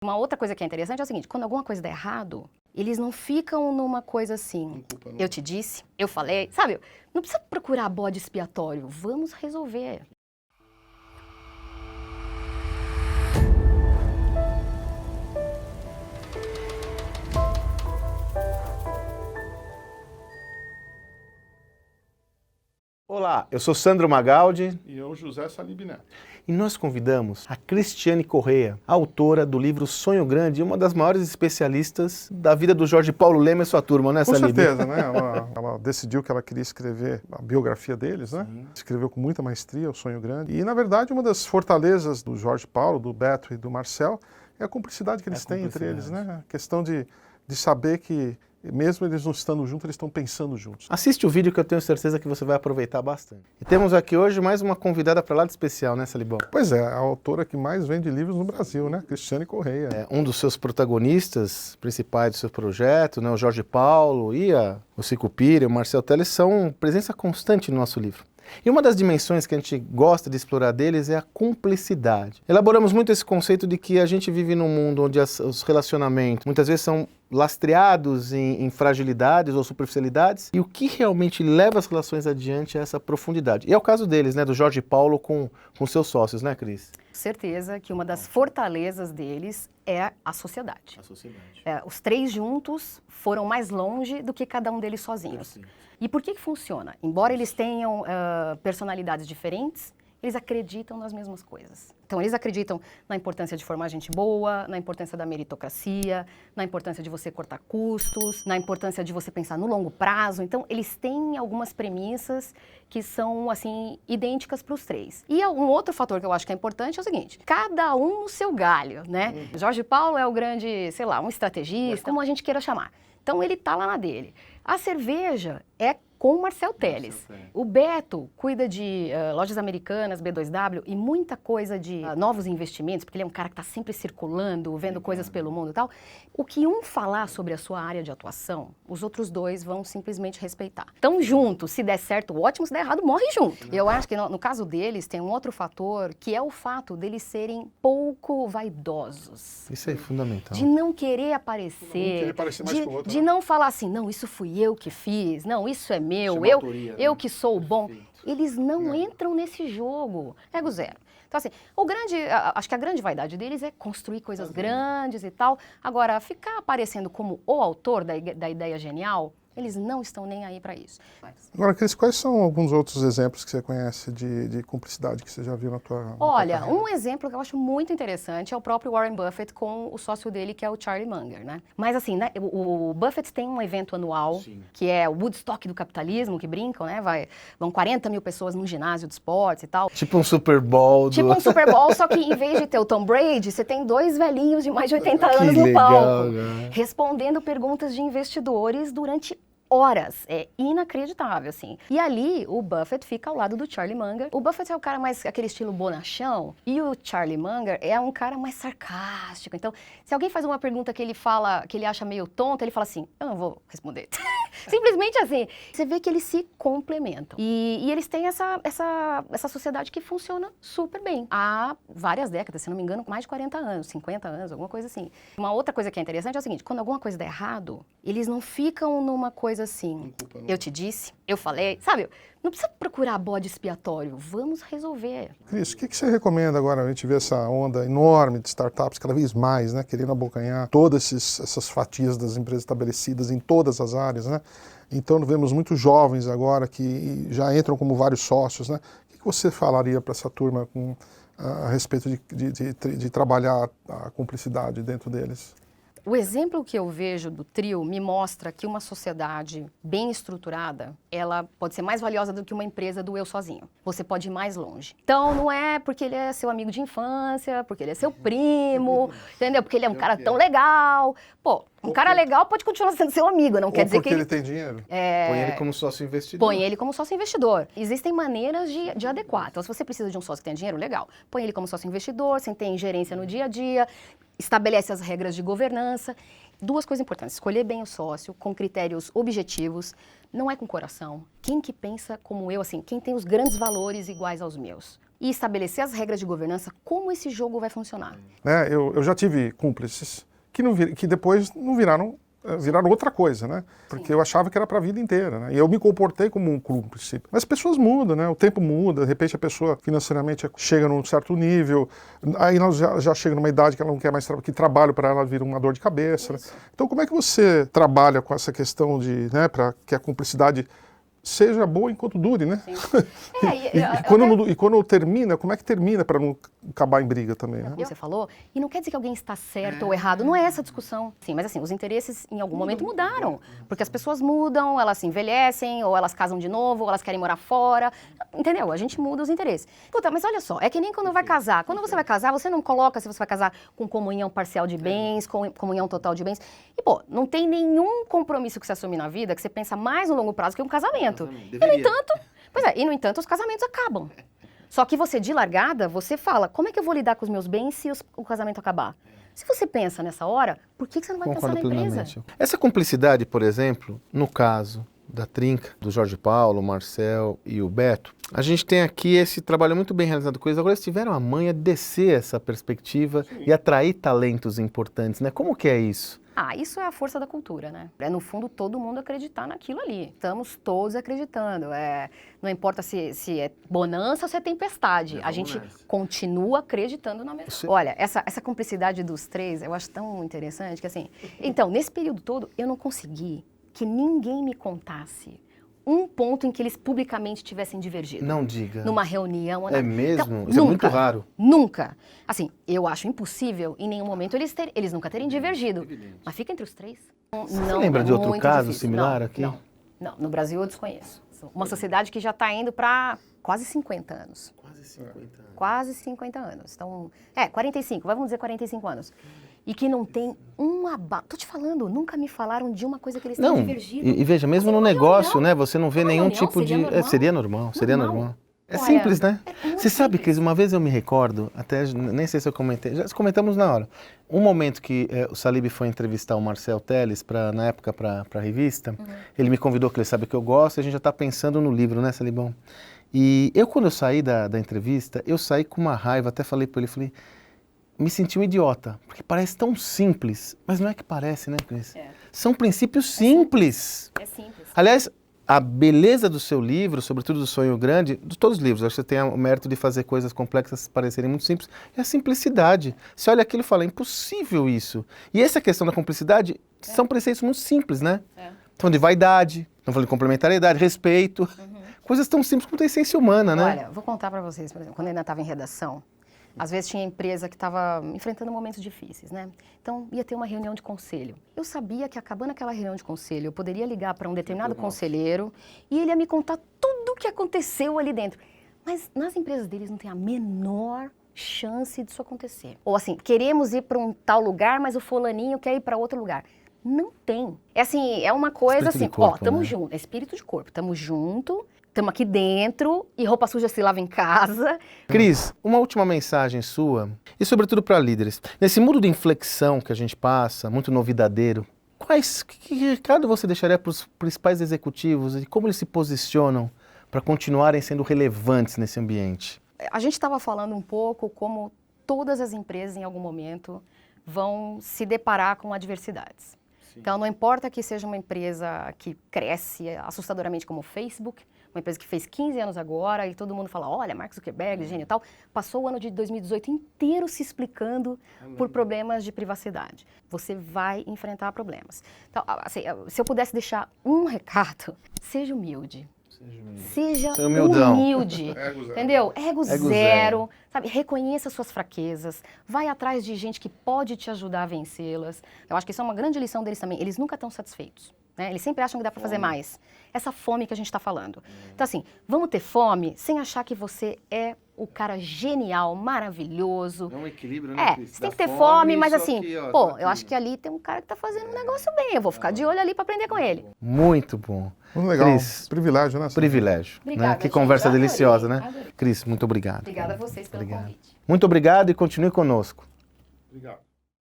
Uma outra coisa que é interessante é o seguinte, quando alguma coisa dá errado, eles não ficam numa coisa assim, eu te disse, eu falei, sabe? Não precisa procurar bode expiatório, vamos resolver. Olá, eu sou Sandro Magaldi E eu, José Salib Neto. e nós convidamos a Cristiane Correia, autora do livro Sonho Grande e uma das maiores especialistas da vida do Jorge Paulo Lema e sua turma, né, Com Salib? certeza, né? Ela decidiu que ela queria escrever a biografia deles, né? Sim. Escreveu com muita maestria o Sonho Grande. E, na verdade, uma das fortalezas do Jorge Paulo, do Beto e do Marcel é a cumplicidade que eles têm entre eles, né? A questão de saber que, mesmo eles não estando juntos, eles estão pensando juntos. Assiste o vídeo que eu tenho certeza que você vai aproveitar bastante. E temos aqui hoje mais uma convidada para lá de especial, né, Salibão? Pois é, a autora que mais vende livros no Brasil, né? Cristiane Correia. É, um dos seus protagonistas principais do seu projeto, né, o Jorge Paulo e o Sicupira, o Marcel Telles, são presença constante no nosso livro. E uma das dimensões que a gente gosta de explorar deles é a cumplicidade. Elaboramos muito esse conceito de que a gente vive num mundo onde os relacionamentos muitas vezes são lastreados em fragilidades ou superficialidades, e o que realmente leva as relações adiante é essa profundidade. E é o caso deles, né, do Jorge Paulo com seus sócios, né, Cris? Certeza que uma das fortalezas deles é a sociedade. A sociedade. Os três juntos foram mais longe do que cada um deles sozinhos. E por que funciona? Embora eles tenham personalidades diferentes, eles acreditam nas mesmas coisas. Então, eles acreditam na importância de formar gente boa, na importância da meritocracia, na importância de você cortar custos, na importância de você pensar no longo prazo. Então, eles têm algumas premissas que são, assim, idênticas para os três. E um outro fator que eu acho que é importante é o seguinte, cada um no seu galho, né? Jorge Paulo é o grande, sei lá, um estrategista, como a gente queira chamar. Então, ele tá lá na dele. A cerveja é com o Marcel Telles. O Beto cuida de lojas americanas, B2W e muita coisa de novos investimentos, porque ele é um cara que está sempre circulando, vendo coisas pelo mundo e tal. O que um falar sobre a sua área de atuação, os outros dois vão simplesmente respeitar. Então, juntos, se der certo, ótimo, se der errado, morre junto. Eu acho que no caso deles tem um outro fator, que é o fato deles serem pouco vaidosos. Isso é fundamental. De não querer aparecer, querer parecer mais que o outro, de né? não falar assim, não, isso fui eu que fiz, não, isso é meu, Isso é uma autoria, eu né? que sou o bom. Perfeito. Eles não entram nesse jogo. Ego zero. Então, assim, acho que a grande vaidade deles é construir coisas grandes e tal. Agora, ficar aparecendo como o autor da ideia genial, eles não estão nem aí para isso. Agora, Cris, quais são alguns outros exemplos que você conhece de cumplicidade que você já viu na tua Olha, carreira? um exemplo que eu acho muito interessante é o próprio Warren Buffett com o sócio dele, que é o Charlie Munger, né? Mas assim, né, o Buffett tem um evento anual, Sim. que é o Woodstock do capitalismo, que brincam, né? Vão 40 mil pessoas num ginásio de esportes e tal. Tipo um Super Bowl. Tipo um Super Bowl, só que em vez de ter o Tom Brady, você tem dois velhinhos de mais de 80 Que anos no legal, palco, né? respondendo perguntas de investidores durante horas. É inacreditável, assim. E ali, o Buffett fica ao lado do Charlie Munger. O Buffett é o cara mais, aquele estilo bonachão, e o Charlie Munger é um cara mais sarcástico. Então, se alguém faz uma pergunta que ele fala, que ele acha meio tonta, ele fala assim, eu não vou responder. Simplesmente assim. Você vê que eles se complementam. E eles têm essa sociedade que funciona super bem. Há várias décadas, se não me engano, mais de 40 anos, 50 anos, alguma coisa assim. Uma outra coisa que é interessante é o seguinte, quando alguma coisa dá errado, eles não ficam numa coisa assim, eu te disse, eu falei, sabe? Não precisa procurar bode expiatório, vamos resolver. Cris, o que você recomenda agora? A gente vê essa onda enorme de startups, cada vez mais, né? Querendo abocanhar todas essas fatias das empresas estabelecidas em todas as áreas, né? Então, vemos muitos jovens agora que já entram como vários sócios, né? O que você falaria para essa turma a respeito de trabalhar a cumplicidade dentro deles? O exemplo que eu vejo do trio me mostra que uma sociedade bem estruturada, ela pode ser mais valiosa do que uma empresa do eu sozinho. Você pode ir mais longe. Então, não é porque ele é seu amigo de infância, porque ele é seu primo, entendeu? Porque ele é um cara tão legal. Pô, um cara legal pode continuar sendo seu amigo, não quer dizer que ele tem dinheiro. Põe ele como sócio investidor. Põe ele como sócio investidor. Existem maneiras de adequar. Então, se você precisa de um sócio que tenha dinheiro, legal. Põe ele como sócio investidor, sem ter ingerência no dia a dia, estabelece as regras de governança. Duas coisas importantes, escolher bem o sócio, com critérios objetivos, não é com coração. Quem que pensa como eu, assim, quem tem os grandes valores iguais aos meus? e estabelecer as regras de governança, como esse jogo vai funcionar. Né? Eu já tive cúmplices que depois não viraram outra coisa, né? Porque eu achava que era para a vida inteira, né? E eu me comportei como um cúmplice. Mas as pessoas mudam, né? O tempo muda, de repente a pessoa financeiramente chega num certo nível, aí nós já chega numa idade que ela não quer mais que trabalho para ela vira uma dor de cabeça. Né? Então como é que você trabalha com essa questão de, né, para que a cumplicidade seja boa enquanto dure, né? E quando termina, como é que termina para não acabar em briga também, né? Como você falou, e não quer dizer que alguém está certo ou errado, não é essa a discussão. Sim, mas assim, os interesses em algum momento mudaram, porque as pessoas mudam, elas se envelhecem, ou elas casam de novo, ou elas querem morar fora, entendeu? A gente muda os interesses. Puta, mas olha só, é que nem quando vai casar. Quando você vai casar, você não coloca se você vai casar com comunhão parcial de bens, com comunhão total de bens. E, pô, não tem nenhum compromisso que você assume na vida que você pensa mais no longo prazo que um casamento. E no entanto, os casamentos acabam. Só que você, de largada, você fala, como é que eu vou lidar com os meus bens se o casamento acabar? Se você pensa nessa hora, por que você não vai pensar na empresa? Essa cumplicidade, por exemplo, no caso da Trinca, do Jorge Paulo, o Marcel e o Beto, a gente tem aqui esse trabalho muito bem realizado com eles. Agora eles tiveram a manha de descer essa perspectiva e atrair talentos importantes, né? Como que é isso? Isso é a força da cultura, né? É, no fundo, todo mundo acreditar naquilo ali. Estamos todos acreditando. Não importa se é bonança ou se é tempestade. A gente continua acreditando na mesma. Olha, essa cumplicidade dos três, eu acho tão interessante que assim... Então, nesse período todo, eu não consegui que ninguém me contasse um ponto em que eles publicamente tivessem divergido. Não diga. Numa reunião. É mesmo? Então, isso nunca, é muito raro. Nunca. Assim, eu acho impossível em nenhum momento eles nunca terem divergido. Mas fica entre os três. Você lembra de outro caso similar aqui? Não, no Brasil eu desconheço. Uma sociedade que já está indo para quase 50 anos. Quase 50 anos. Quase 50 anos. Então, 45, vamos dizer 45 anos. E que não tem Tô te falando, nunca me falaram de uma coisa que eles têm divergido. E veja, mesmo no negócio, né? Você não vê nenhum tipo de... Seria normal. É simples, né? Você sabe, Cris, uma vez eu me recordo, até nem sei se eu comentei, já comentamos na hora, um momento que o Salib foi entrevistar o Marcel Telles, na época, para a revista, ele me convidou, que ele sabe que eu gosto, e a gente já está pensando no livro, né, Salibão? E quando eu saí da entrevista, eu saí com uma raiva, até falei para ele, me senti um idiota, porque parece tão simples, mas não é que parece, né, Cris? São princípios simples. É simples. Aliás, a beleza do seu livro, sobretudo do Sonho Grande, de todos os livros, acho que você tem o mérito de fazer coisas complexas parecerem muito simples, é a simplicidade. Você olha aquilo e fala, é impossível isso. E essa questão da cumplicidade são preceitos muito simples, né? Então, de vaidade, estão falando de complementariedade, respeito, coisas tão simples quanto a essência humana, né? Olha, vou contar para vocês, por exemplo, quando eu ainda estava em redação, às vezes tinha empresa que estava enfrentando momentos difíceis, né? Então, ia ter uma reunião de conselho. Eu sabia que, acabando aquela reunião de conselho, eu poderia ligar para um determinado conselheiro e ele ia me contar tudo o que aconteceu ali dentro. Mas nas empresas deles não tem a menor chance disso acontecer. Ou assim, queremos ir para um tal lugar, mas o fulaninho quer ir para outro lugar. Não tem. É assim, é uma coisa espírito assim, corpo, estamos né? juntos, é espírito de corpo, estamos juntos. Estamos aqui dentro e roupa suja se lava em casa. Cris, uma última mensagem sua, e sobretudo para líderes. Nesse mundo de inflexão que a gente passa, muito novidadeiro, que recado você deixaria para os principais executivos e como eles se posicionam para continuarem sendo relevantes nesse ambiente? A gente estava falando um pouco como todas as empresas, em algum momento, vão se deparar com adversidades. Então, não importa que seja uma empresa que cresce assustadoramente como o Facebook, uma empresa que fez 15 anos agora e todo mundo fala, olha, Mark Zuckerberg, gênio e tal, passou o ano de 2018 inteiro se explicando por problemas de privacidade. Você vai enfrentar problemas. Então, assim, se eu pudesse deixar um recado, seja humilde. Seja humilde, entendeu? Ego zero, sabe? Reconheça suas fraquezas, vai atrás de gente que pode te ajudar a vencê-las. Eu acho que isso é uma grande lição deles também. Eles nunca estão satisfeitos, né? Eles sempre acham que dá para fazer mais. Essa fome que a gente está falando. Então assim, vamos ter fome sem achar que você é o cara genial, maravilhoso. É um equilíbrio, né? Você tem que ter fome, mas assim, eu acho que ali tem um cara que está fazendo um negócio bem, eu vou ficar de olho ali para aprender com ele. Muito bom. Muito legal. Cris, privilégio, né? Privilégio. Obrigada, né? Que conversa adorei, deliciosa, né? adorei. Cris, muito obrigado. Obrigada a vocês pelo convite. Muito obrigado e continue conosco. Obrigado.